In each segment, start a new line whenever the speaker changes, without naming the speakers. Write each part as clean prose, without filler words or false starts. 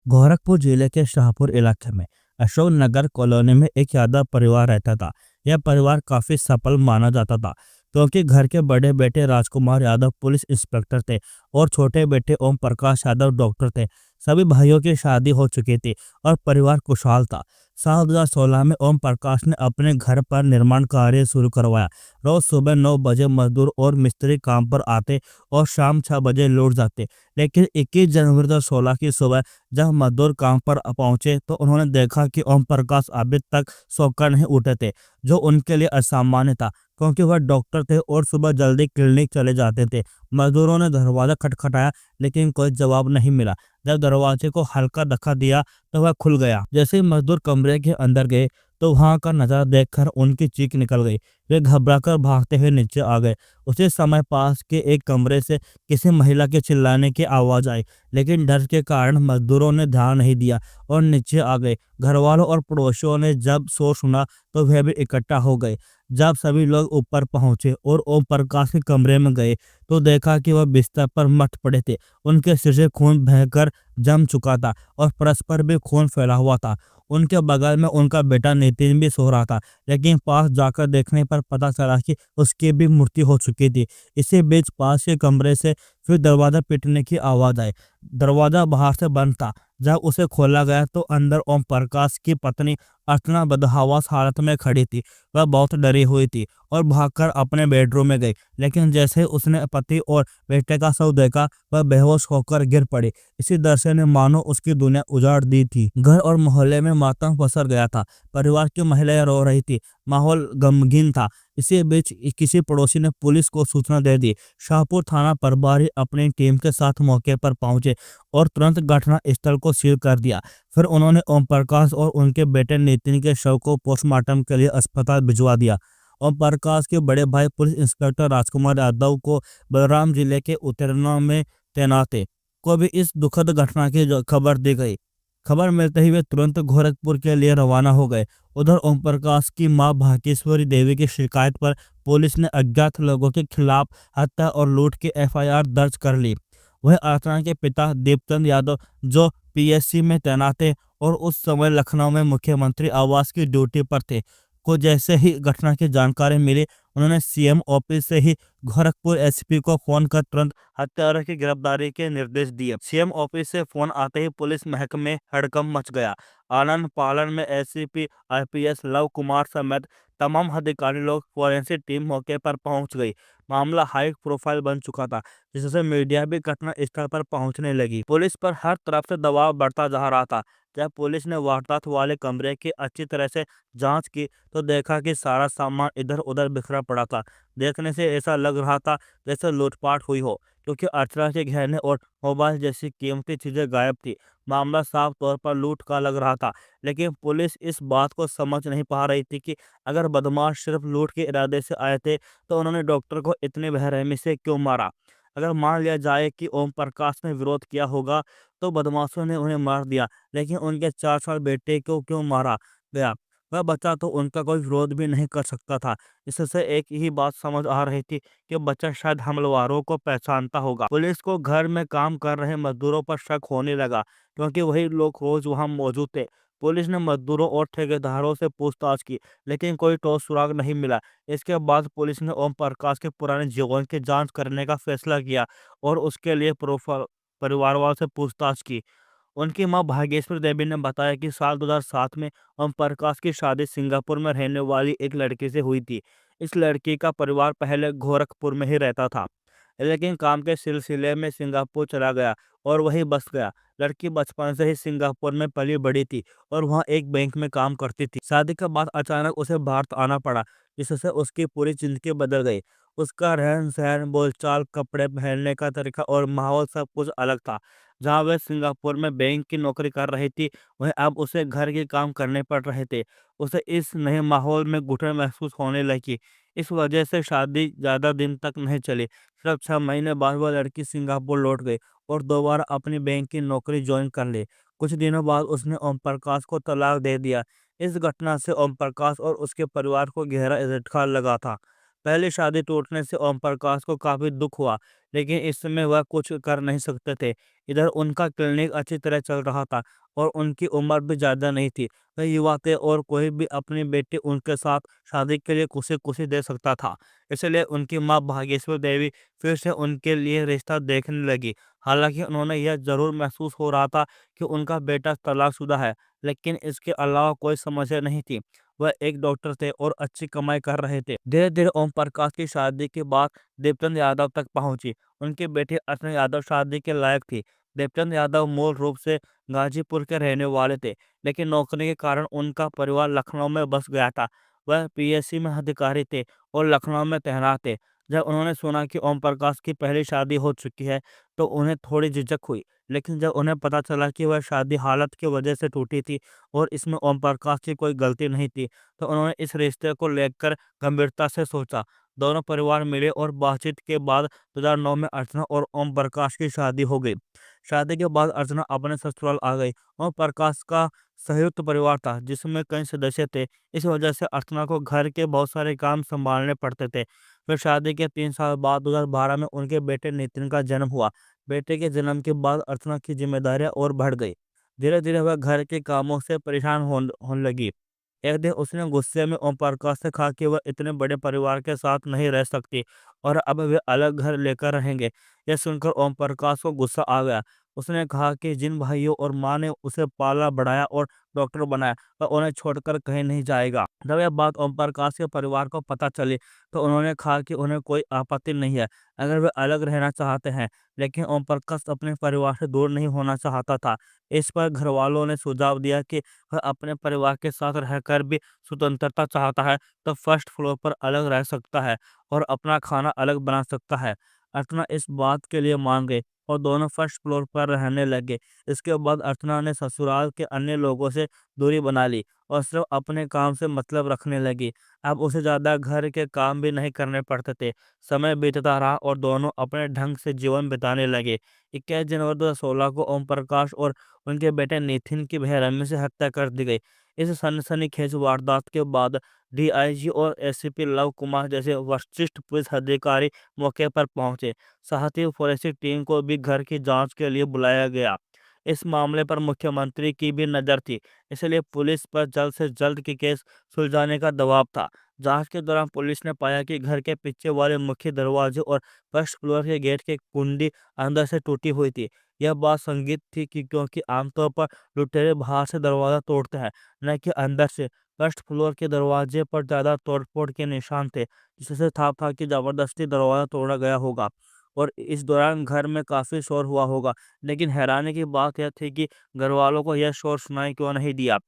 गोरखपुर जिले के शाहपुर इलाके में अशोक नगर कॉलोनी में एक यादव परिवार रहता था। यह परिवार काफी सफल माना जाता था क्योंकि घर के बड़े बेटे राजकुमार यादव पुलिस इंस्पेक्टर थे और छोटे बेटे ओम प्रकाश यादव डॉक्टर थे। सभी भाइयों की शादी हो चुकी थी और परिवार खुशहाल था। साल 2016 में ओम प्रकाश ने अपने घर पर निर्माण कार्य शुरू करवाया। रोज सुबह 9 बजे मजदूर और मिस्त्री काम पर आते और शाम 6 बजे लौट जाते। लेकिन 21 जनवरी 2016 की सुबह जब मजदूर काम पर पहुंचे तो उन्होंने देखा कि ओम प्रकाश अभी तक सोकर नहीं उठे थे, जो उनके लिए असामान्य था क्योंकि वह डॉक्टर थे और सुबह जल्दी क्लिनिक चले जाते थे। मजदूरों ने दरवाजा खटखटाया लेकिन कोई जवाब नहीं मिला। जब दरवाजे को हल्का धक्का दिया तो वह खुल गया। जैसे ही मजदूर कमरे के अंदर गए तो वहां का नजारा देखकर उनकी चीख निकल गई। वे घबराकर भागते हुए नीचे आ गए। उसी समय पास के एक कमरे से किसी महिला के चिल्लाने की आवाज आई, लेकिन डर के कारण मजदूरों ने ध्यान नहीं दिया और नीचे आ गए। घरवालों और पड़ोसियों ने जब शोर सुना तो वे भी इकट्ठा हो गए। जब सभी लोग ऊपर पहुंचे और ओम प्रकाश के कमरे में गए तो देखा कि वह बिस्तर पर मट पड़े थे। उनके सिर से खून बहकर जम चुका था और फर्श पर भी खून फैला हुआ था। उनके बगल में उनका बेटा नितिन भी सो रहा था, लेकिन पास जाकर देखने पर पता चला कि उसकी भी मृत्यु हो चुकी थी। इसी बीच पास के कमरे से फिर दरवाजा पीटने की आवाज आई। दरवाजा बाहर से बंद था। जब उसे खोला गया तो अंदर ओम प्रकाश की पत्नी अर्चना बदहवास हालत में खड़ी थी। वह बहुत डरी हुई थी और भागकर अपने बेडरूम में गई, लेकिन जैसे उसने पति और बेटे का शव देखा वह बेहोश होकर गिर पड़ी। इसी दृश्य ने मानो उसकी दुनिया उजाड़ दी थी। घर और मोहल्ले में मातम पसर गया था। परिवार की महिलाएं रो रही थी। माहौल गमगीन था। इसी बीच किसी पड़ोसी ने पुलिस को सूचना दे दी। शाहपुर थाना प्रभारी अपनी टीम के साथ मौके पर पहुंचे और तुरंत घटना स्थल को सील कर दिया। फिर उन्होंने ओम प्रकाश और उनके बेटे नितिन के शव को पोस्टमार्टम के लिए अस्पताल भिजवा दिया। ओम प्रकाश के बड़े भाई पुलिस इंस्पेक्टर राजकुमार यादव को बलराम जिले के उतरना में तैनात थे, को भी इस दुखद घटना की खबर दी गई। खबर मिलते ही वे तुरंत गोरखपुर के लिए रवाना हो गए। उधर ओम प्रकाश की मां भाग्येश्वरी देवी की शिकायत पर पुलिस ने अज्ञात लोगों के खिलाफ हत्या और लूट की एफआईआर दर्ज कर ली। वह अर्चना के पिता दीपचंद यादव, जो पीएससी में तैनात थे और उस समय लखनऊ में मुख्यमंत्री आवास की ड्यूटी पर थे, को जैसे ही घटना की जानकारी मिली उन्होंने सीएम ऑफिस से ही गोरखपुर एसपी को फोन कर तुरंत हत्यारों की गिरफ्तारी के निर्देश दिए। सीएम ऑफिस से फोन आते ही पुलिस महकमे में हड़कंप मच गया। आनंद पालन में एसीपी आईपीएस लव कुमार समेत तमाम अधिकारी लोग फोरेंसिक टीम मौके पर पहुंच गई। मामला हाई प्रोफाइल बन चुका था, जिससे मीडिया भी घटना स्थल पर पहुंचने लगी। पुलिस पर हर तरफ से दबाव बढ़ता जा रहा था। जब पुलिस ने वारदात वाले कमरे की अच्छी तरह से जांच की तो देखा कि सारा सामान इधर उधर बिखरा पड़ा था। देखने से ऐसा लग रहा था जैसे लूटपाट हुई हो, क्योंकि अर्चना के गहने और मोबाइल जैसी कीमती चीजें गायब थी। मामला साफ तौर पर लूट का लग रहा था, लेकिन पुलिस इस बात को समझ नहीं पा रही थी कि अगर बदमाश सिर्फ लूट के इरादे से आए थे तो उन्होंने डॉक्टर को इतनी बेरहमी से क्यों मारा। अगर मान लिया जाए कि ओम प्रकाश ने विरोध किया होगा तो बदमाशों ने उन्हें मार दिया, लेकिन उनके 4 साल बेटे को क्यों मारा गया। वह बच्चा तो उनका कोई विरोध भी नहीं कर सकता था। इससे एक ही बात समझ आ रही थी कि बच्चा शायद हमलावरों को पहचानता होगा। पुलिस को घर में काम कर रहे मजदूरों पर शक होने लगा, क्योंकि वही लोग रोज वहां मौजूद थे। पुलिस ने मजदूरों और ठेकेदारों से पूछताछ की, लेकिन कोई ठोस सुराग नहीं मिला। इसके बाद पुलिस ने ओम प्रकाश के पुराने जीवन की जांच करने का फैसला किया और उसके लिए परिवार वालों से पूछताछ की। उनकी मां भाग्येश्वरी देवी ने बताया कि साल 2007 में ओम प्रकाश की शादी सिंगापुर में रहने वाली एक लड़की से हुई थी। इस लड़की का परिवार पहले गोरखपुर में ही रहता था, लेकिन काम के सिलसिले में सिंगापुर चला गया और वहीं बस गया। लड़की बचपन से ही सिंगापुर में पली बड़ी थी और वहाँ एक बैंक में काम करती थी। शादी के बाद अचानक उसे भारत आना पड़ा, जिससे उसकी पूरी जिंदगी बदल गई। उसका रहन सहन, बोलचाल, कपड़े पहनने का तरीका और माहौल सब कुछ अलग था। जहाँ वह सिंगापुर में बैंक की नौकरी कर रही थी, वहीं अब उसे घर के काम करने पड़ रहे थे। उसे इस नए माहौल में घुटन महसूस होने लगी। इस वजह से शादी ज़्यादा दिन तक नहीं चली। सिर्फ 6 महीने बाद वह लड़की सिंगापुर लौट गई और दोबारा अपनी बैंक की नौकरी ज्वाइन कर ली। कुछ दिनों बाद उसने ओम प्रकाश को तलाक दे दिया। इस घटना से ओम प्रकाश और उसके परिवार को गहरा झटका लगा था। पहली शादी टूटने से ओम प्रकाश को काफी दुख हुआ, लेकिन इस समय वह कुछ कर नहीं सकते थे। इधर उनका क्लिनिक अच्छी तरह चल रहा था और उनकी उम्र भी ज़्यादा नहीं थी। वह युवा थे और कोई भी अपनी बेटी उनके साथ शादी के लिए खुशी-खुशी दे सकता था। इसलिए उनकी माँ भागेश्वरी देवी फिर से उनके लिए रिश्ता देखने लगी। हालाँकि उन्होंने यह ज़रूर महसूस हो रहा था कि उनका बेटा तलाकशुदा है, लेकिन इसके अलावा कोई समस्या नहीं थी। वह एक डॉक्टर थे और अच्छी कमाई कर रहे थे। धीरे-धीरे ओम प्रकाश की शादी की बात देवचंद यादव तक पहुँची। उनकी बेटी अर्चना यादव शादी के लायक थी। देवचंद यादव मूल रूप से गाजीपुर के रहने वाले थे, लेकिन नौकरी के कारण उनका परिवार लखनऊ में बस गया था। वह पीएससी में अधिकारी थे और लखनऊ में तैनात थे। जब उन्होंने सुना कि ओम प्रकाश की पहली शादी हो चुकी है, तो उन्हें थोड़ी झिझक हुई। लेकिन जब उन्हें पता चला कि वह शादी हालत की वजह से टूटी थी और इसमें ओम प्रकाश की कोई गलती नहीं थी, तो उन्होंने इस रिश्ते को लेकर गंभीरता से सोचा। दोनों परिवार मिले और बातचीत के बाद 2009 में अर्चना और ओम प्रकाश की शादी हो गई। शादी के बाद अर्चना अपने ससुराल आ गई। ओम प्रकाश का संयुक्त परिवार था जिसमें कई सदस्य थे। इस वजह से अर्चना को घर के बहुत सारे काम संभालने पड़ते थे। फिर शादी के 3 साल बाद 2012 में उनके बेटे नितिन का जन्म हुआ। बेटे के जन्म के बाद अर्चना की जिम्मेदारियां और बढ़ गई। धीरे-धीरे वह घर के कामों से परेशान होने लगी। एक दिन उसने गुस्से में ओम प्रकाश से कहा कि वह इतने बड़े परिवार के साथ नहीं रह सकती और अब वे अलग घर लेकर रहेंगे। यह सुनकर ओम प्रकाश को गुस्सा आ गया। उसने कहा कि जिन भाइयों और माँ ने उसे पाला बढ़ाया और डॉक्टर बनाया, वह उन्हें छोड़कर कहीं नहीं जाएगा। जब यह बात ओम प्रकाश के परिवार को पता चली, तो उन्होंने कहा कि उन्हें कोई आपत्ति नहीं है अगर वे अलग रहना चाहते हैं, लेकिन ओम प्रकाश अपने परिवार से दूर नहीं होना चाहता था। इस पर घर वालों ने सुझाव दिया कि वह अपने परिवार के साथ रहकर भी स्वतंत्रता चाहता है, तो फर्स्ट फ्लोर पर अलग रह सकता है और अपना खाना अलग बना सकता है। अर्चना इस बात के लिए मान गई और दोनों फर्स्ट फ्लोर पर रहने लगे। इसके बाद अर्चना ने ससुराल के अन्य लोगों से दूरी बना ली और सिर्फ अपने काम से मतलब रखने लगी। अब उसे ज़्यादा घर के काम भी नहीं करने पड़ते थे। समय बीतता रहा और दोनों अपने ढंग से जीवन बिताने लगे। 21 जनवरी 2016 को ओम प्रकाश और उनके बेटे नितिन की बेरहमी से हत्या कर दी गई। इस सनसनीखेज वारदात के बाद डीआईजी और एसीपी लव कुमार जैसे वरिष्ठ पुलिस अधिकारी मौके पर पहुंचे। साथ ही फोरेंसिक टीम को भी घर की जांच के लिए बुलाया गया। इस मामले पर मुख्यमंत्री की भी नज़र थी, इसलिए पुलिस पर जल्द से जल्द की केस सुलझाने का दबाव था। जांच के दौरान पुलिस ने पाया कि घर के पीछे वाले मुख्य दरवाजे और फर्स्ट फ्लोर के गेट की कुंडी अंदर से टूटी हुई थी। यह बात संदिग्ध थी कि क्योंकि आमतौर पर लुटेरे बाहर से दरवाज़ा तोड़ते हैं, न कि अंदर से। फर्स्ट फ्लोर के दरवाजे पर ज़्यादा तोड़-फोड़ के निशान थे, जिससे साफ था कि ज़बरदस्ती दरवाज़ा तोड़ा गया होगा और इस दौरान घर में काफ़ी शोर हुआ होगा। लेकिन हैरानी की बात यह थी कि घरवालों को यह शोर सुनाई क्यों नहीं दिया।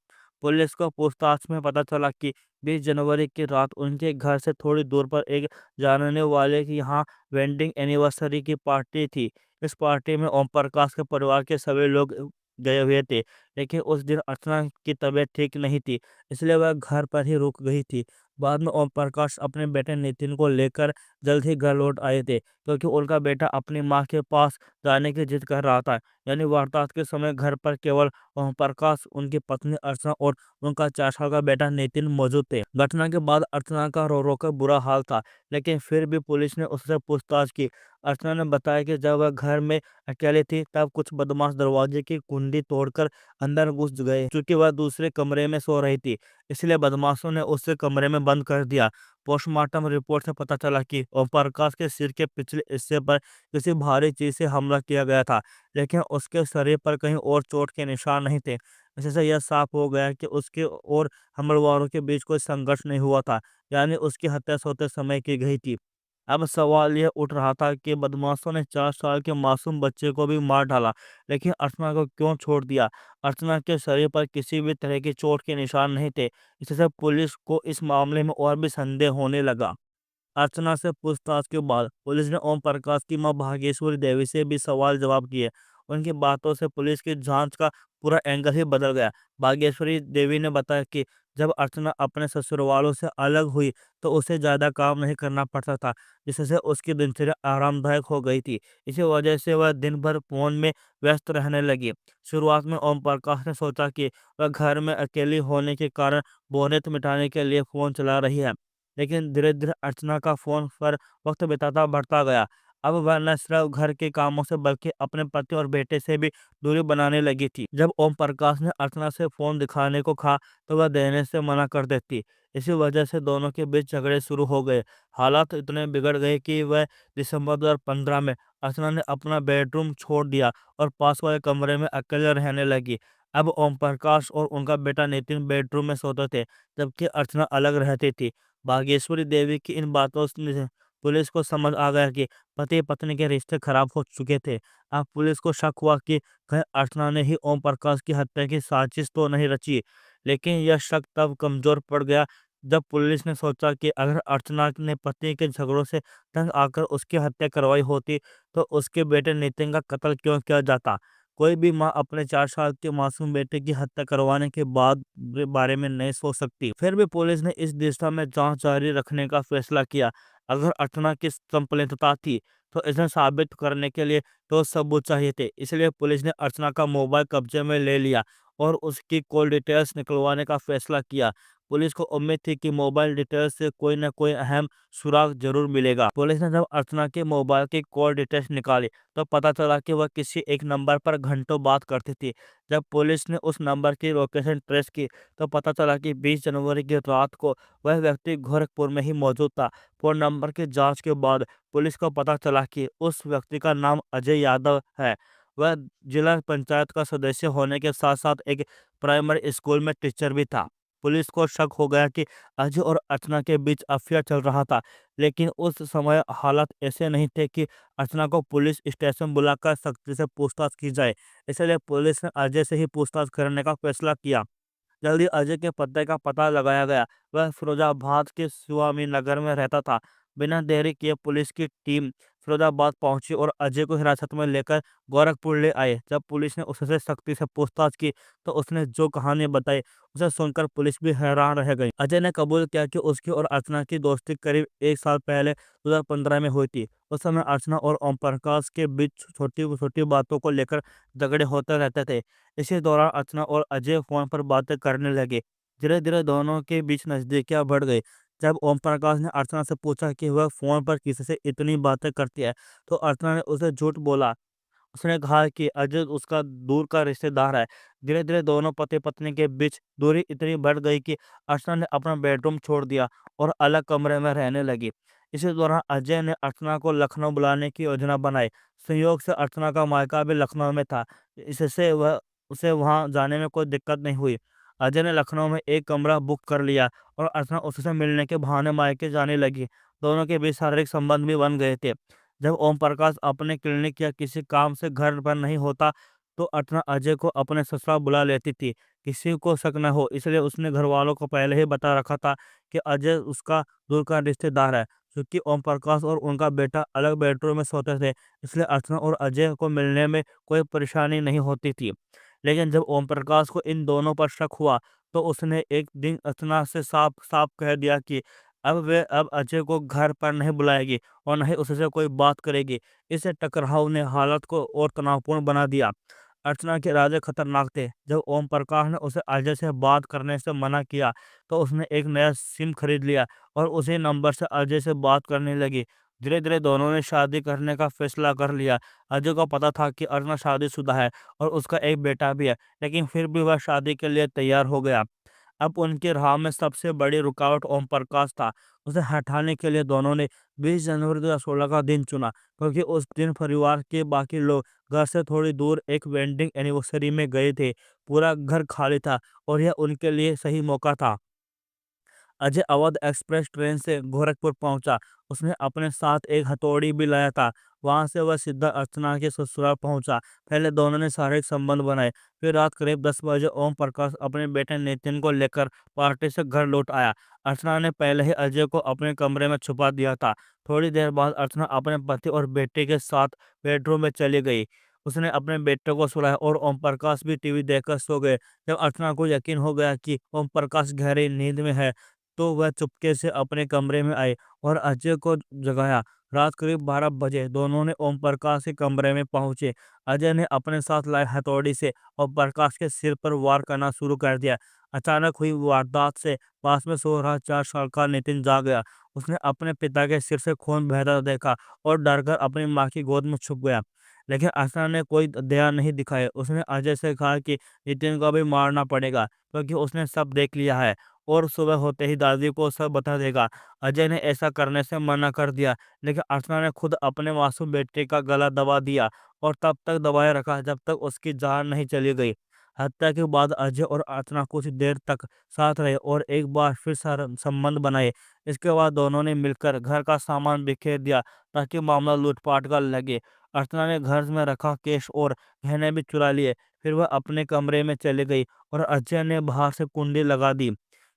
पुलिस को पूछताछ में पता चला कि 20 जनवरी की रात उनके घर से थोड़ी दूर पर एक जानने वाले के यहाँ वेडिंग एनिवर्सरी की पार्टी थी। इस पार्टी में ओम प्रकाश के परिवार के सभी लोग गए हुए थे, लेकिन उस दिन अर्चना की तबीयत ठीक नहीं थी, इसलिए वह घर पर ही रुक गई थी। बाद में ओम प्रकाश अपने बेटे नितिन को लेकर जल्द ही घर लौट आए थे, क्योंकि उनका बेटा अपनी माँ के पास जाने की जिद कर रहा था। यानी वारदात के समय घर पर केवल ओम प्रकाश, उनकी पत्नी अर्चना और उनका 4 साल का बेटा नितिन मौजूद थे। घटना के बाद अर्चना का रो-रो कर बुरा हाल था, लेकिन फिर भी पुलिस ने उससे पूछताछ की। अर्चना ने बताया कि जब वह घर में अकेली थी, तब कुछ बदमाश दरवाजे की कुंडी तोड़कर अंदर घुस गए। चूँकि वह दूसरे कमरे में सो रही थी, इसलिए बदमाशों ने उसे कमरे में बंद कर दिया। पोस्टमार्टम रिपोर्ट से पता चला कि ओम प्रकाश के सिर के पिछले हिस्से पर किसी भारी चीज़ से हमला किया गया था, लेकिन उसके शरीर पर कहीं और चोट के निशान नहीं थे। इससे यह साफ हो गया कि उसके और हमलावरों के बीच कोई संघर्ष नहीं हुआ था, यानी उसकी हत्या सोते समय की गई थी। अब सवाल यह उठ रहा था कि बदमाशों ने 4 साल के मासूम बच्चे को भी मार डाला, लेकिन अर्चना को क्यों छोड़ दिया? अर्चना के शरीर पर किसी भी तरह की चोट के निशान नहीं थे। इससे पुलिस को इस मामले में और भी संदेह होने लगा। अर्चना से पूछताछ के बाद पुलिस ने ओम प्रकाश की मां भागेश्वरी देवी से भी सवाल जवाब किए। उनकी बातों से पुलिस की जांच का पूरा एंगल ही बदल गया। भागेश्वरी देवी ने बताया कि जब अर्चना अपने ससुरवालों से अलग हुई, तो उसे ज़्यादा काम नहीं करना पड़ता था, जिससे उसकी दिनचर्या आरामदायक हो गई थी। इसी वजह से वह दिन भर फोन में व्यस्त रहने लगी। शुरुआत में ओम प्रकाश ने सोचा कि वह घर में अकेली होने के कारण बोरियत मिटाने के लिए फ़ोन चला रही है। लेकिन धीरे-धीरे अर्चना का फ़ोन पर वक़्त बिताता बढ़ता गया। अब वह न सिर्फ घर के कामों से बल्कि अपने पति और बेटे से भी दूरी बनाने लगी थी। जब ओम प्रकाश ने अर्चना से फोन दिखाने को कहा तो वह देने से मना कर देती। इसी वजह से दोनों के बीच झगड़े शुरू हो गए। हालात इतने बिगड़ गए कि वह दिसंबर 2015 में अर्चना ने अपना बेडरूम छोड़ दिया और पास वाले कमरे में अकेले रहने लगी। अब ओम प्रकाश और उनका बेटा नितिन बेडरूम में सोते थे, जबकि अर्चना अलग रहती थी। भाग्येश्वरी देवी की इन बातों से पुलिस को समझ आ गया कि पति पत्नी के रिश्ते खराब हो चुके थे। अब पुलिस को शक हुआ कि कहीं अर्चना ने ही ओम प्रकाश की हत्या की साजिश तो नहीं रची। लेकिन यह शक तब कमजोर पड़ गया जब पुलिस ने सोचा कि अगर अर्चना ने पति के झगड़ों से तंग आकर उसकी हत्या करवाई होती तो उसके बेटे नितिन का कत्ल क्यों किया जाता। कोई भी माँ अपने 4 साल के मासूम बेटे की हत्या करवाने के बाद बारे में नहीं सोच सकती। फिर भी पुलिस ने इस दिशा में जांच जारी रखने का फैसला किया। अगर अर्चना की संलिप्तता थी तो इसे साबित करने के लिए तो सबूत चाहिए थे। इसलिए पुलिस ने अर्चना का मोबाइल कब्जे में ले लिया और उसकी कॉल डिटेल्स निकलवाने का फैसला किया। पुलिस को उम्मीद थी कि मोबाइल डिटेल्स से कोई न कोई अहम सुराग जरूर मिलेगा। पुलिस ने जब अर्चना के मोबाइल की कॉल डिटेल्स निकाली तो पता चला कि वह किसी एक नंबर पर घंटों बात करती थी। जब पुलिस ने उस नंबर की लोकेशन ट्रेस की तो पता चला कि 20 जनवरी की रात को वह व्यक्ति गोरखपुर में ही मौजूद था। फ़ोन नंबर की जांच के बाद पुलिस को पता चला कि उस व्यक्ति का नाम अजय यादव है। वह जिला पंचायत का सदस्य होने के साथ-साथ एक प्राइमरी स्कूल में टीचर भी था। पुलिस को शक हो गया कि अजय और अर्चना के बीच अफेयर चल रहा था, लेकिन उस समय हालात ऐसे नहीं थे कि अर्चना को पुलिस स्टेशन बुलाकर सख्ती से पूछताछ की जाए। इसलिए पुलिस ने अजय से ही पूछताछ करने का फैसला किया। जल्दी अजय के पते का पता लगाया गया। वह फिरोजाबाद के स्वामी नगर में रहता था। बिना देरी किए पुलिस की टीम फिरोजाबाद पहुंची और अजय को हिरासत में लेकर गोरखपुर ले आए। जब पुलिस ने उससे सख्ती से पूछताछ की तो उसने जो कहानी बताई उसे सुनकर पुलिस भी हैरान रह गई। अजय ने कबूल किया कि उसकी और अर्चना की दोस्ती करीब 1 साल पहले 2015 में हुई थी। उस समय अर्चना और ओम प्रकाश के बीच छोटी छोटी बातों को लेकर झगड़े होते रहते थे। इसी दौरान अर्चना और अजय फोन पर बातें करने लगे। धीरे धीरे दोनों के बीच नजदीकियां बढ़ गई। जब ओम प्रकाश ने अर्चना से पूछा कि वह फोन पर किसी से इतनी बातें करती है तो अर्चना ने उसे झूठ बोला। उसने कहा कि अजय उसका दूर का रिश्तेदार है। धीरे धीरे दोनों पति पत्नी के बीच दूरी इतनी बढ़ गई कि अर्चना ने अपना बेडरूम छोड़ दिया और अलग कमरे में रहने लगी। इसी दौरान अजय ने अर्चना को लखनऊ बुलाने की योजना बनाई। संयोग से अर्चना का मायका भी लखनऊ में था, इससे वह उसे वहां जाने में कोई दिक्कत नहीं हुई। अजय ने लखनऊ में एक कमरा बुक कर लिया और अर्चना उससे मिलने के बहाने मायके जाने लगी। दोनों के बीच शारीरिक संबंध भी बन गए थे। जब ओम प्रकाश अपने क्लिनिक या किसी काम से घर पर नहीं होता तो अर्चना अजय को अपने ससुराल बुला लेती थी। किसी को शक न हो इसलिए उसने घर वालों को पहले ही बता रखा था कि अजय उसका दूर का रिश्तेदार है। क्योंकि ओम प्रकाश और उनका बेटा अलग बेडरूम में सोते थे, इसलिए अर्चना और अजय को मिलने में कोई परेशानी नहीं होती थी। लेकिन जब ओम प्रकाश को इन दोनों पर शक हुआ तो उसने एक दिन अर्चना से साफ साफ कह दिया कि अब अजय को घर पर नहीं बुलाएगी और न ही उससे कोई बात करेगी। इस टकराव ने हालत को और तनावपूर्ण बना दिया। अर्चना के इरादे खतरनाक थे। जब ओम प्रकाश ने उसे अजय से बात करने से मना किया तो उसने एक नया सिम खरीद लिया और उसी नंबर से अजय से बात करने लगी। धीरे धीरे दोनों ने शादी करने का फैसला कर लिया। अजय को पता था कि अर्चना शादीशुदा है और उसका एक बेटा भी है, लेकिन फिर भी वह शादी के लिए तैयार हो गया। अब उनकी राह में सबसे बड़ी रुकावट ओम प्रकाश था। उसे हटाने के लिए दोनों ने 20 जनवरी 2016 का दिन चुना, क्योंकि उस दिन परिवार के बाकी लोग घर से थोड़ी दूर एक वेडिंग एनिवर्सरी में गए थे। पूरा घर खाली था और यह उनके लिए सही मौका था। अजय अवध एक्सप्रेस ट्रेन से गोरखपुर पहुंचा। उसने अपने साथ एक हथौड़ी भी लाया था। वहां से वह सीधा अर्चना के ससुराल पहुंचा। पहले दोनों ने शारीरिक संबंध बनाए। फिर रात करीब 10 बजे ओम प्रकाश अपने बेटे नितिन को लेकर पार्टी से घर लौट आया। अर्चना ने पहले ही अजय को अपने कमरे में छुपा दिया था। थोड़ी देर बाद अर्चना अपने पति और बेटे के साथ बेडरूम में चली गई। उसने अपने बेटे को सुलाया और ओम प्रकाश भी टीवी देखकर सो गए। जब अर्चना को यकीन हो गया कि ओम प्रकाश गहरी नींद में है तो वह चुपके से अपने कमरे में आई और अजय को जगाया। रात करीब 12 बजे दोनों ने ओम प्रकाश के कमरे में पहुंचे। अजय ने अपने साथ लाए हथौड़ी से ओम प्रकाश के सिर पर वार करना शुरू कर दिया। अचानक हुई वारदात से पास में सो रहा 4 साल का नितिन जाग गया। उसने अपने पिता के सिर से खून बहता देखा और डरकर अपनी माँ की गोद में छुप गया। लेकिन अर्चना ने कोई दया नहीं दिखाई। उसने अजय से कहा कि नितिन को अभी मारना पड़ेगा क्योंकि उसने सब देख लिया है और सुबह होते ही दादी को सब बता देगा। अजय ने ऐसा करने से मना कर दिया, लेकिन अर्चना ने खुद अपने मासूम बेटे का गला दबा दिया और तब तक दबाए रखा जब तक उसकी जान नहीं चली गई। हत्या के बाद अजय और अर्चना कुछ देर तक साथ रहे और एक बार फिर संबंध बनाए। इसके बाद दोनों ने मिलकर घर का सामान बिखेर दिया ताकि मामला लूटपाट का लगे। अर्चना ने घर में रखा कैश और गहने भी चुरा लिए। फिर वह अपने कमरे में चली गई और अजय ने बाहर से कुंडी लगा दी।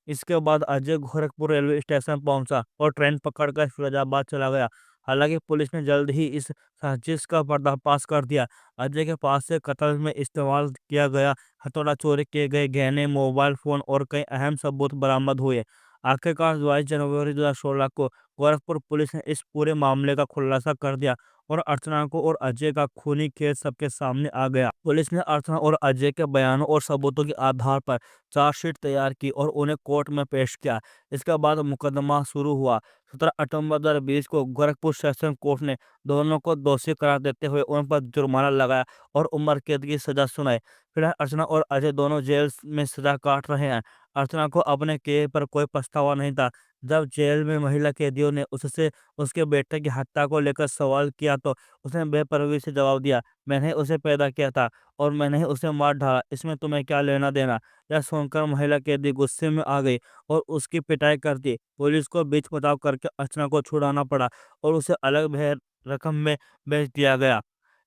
इसके बाद अजय गोरखपुर रेलवे स्टेशन पहुंचा और ट्रेन पकड़कर फिरोजाबाद चला गया। हालांकि पुलिस ने जल्द ही इस साजिश का पर्दाफाश कर दिया। अजय के पास से कत्ल में इस्तेमाल किया गया हथौड़ा, चोरी किए गए गहने, मोबाइल फोन और कई अहम सबूत बरामद हुए। आखिरकार 22 जनवरी 2016 को गोरखपुर पुलिस ने इस पूरे मामले का खुलासा कर दिया और अर्चना को और अजय का खूनी केस सबके सामने आ गया। पुलिस ने अर्चना और अजय के बयानों और सबूतों के आधार पर चार्जशीट तैयार की और उन्हें कोर्ट में पेश किया। इसके बाद मुकदमा शुरू हुआ। 17 अक्टूबर 2020 को गोरखपुर सेशन कोर्ट ने दोनों को दोषी करार देते हुए उन पर जुर्माना लगाया और उम्र कैद की सजा सुनाई। फिलहाल अर्चना और अजय दोनों जेल में सजा काट रहे हैं। अर्चना को अपने किए पर कोई पछतावा नहीं था। जब जेल में महिला कैदियों ने उससे उसके बेटे की हत्या को लेकर सवाल किया तो उसने बेपरवाही से जवाब दिया, मैंने उसे पैदा किया था और मैंने ही उसे मार डाला, इसमें तुम्हें क्या लेना देना। यह सुनकर महिला कैदी गुस्से में आ गई और उसकी पिटाई कर दी। पुलिस को बीच बचाव करके अर्चना को छुड़ाना पड़ा और उसे अलग भय रकम में बेच दिया गया।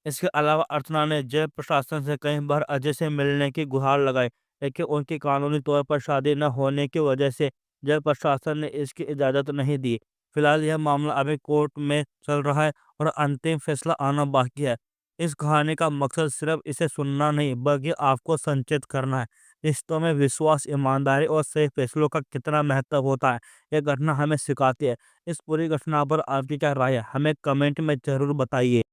इसके अलावा अर्चना ने जेल प्रशासन से कई बार अजय से मिलने की गुहार लगाई, लेकिन उनकी कानूनी तौर पर शादी न होने की वजह से जेल प्रशासन ने इसकी इजाज़त नहीं दी। फिलहाल यह मामला अभी कोर्ट में चल रहा है और अंतिम फैसला आना बाकी है। इस कहानी का मकसद सिर्फ इसे सुनना नहीं बल्कि आपको संचित करना है। रिश्तों में विश्वास, ईमानदारी और सही फैसलों का कितना महत्व होता है, यह घटना हमें सिखाती है। इस पूरी घटना पर आपकी क्या राय है? हमें कमेंट में ज़रूर बताइए।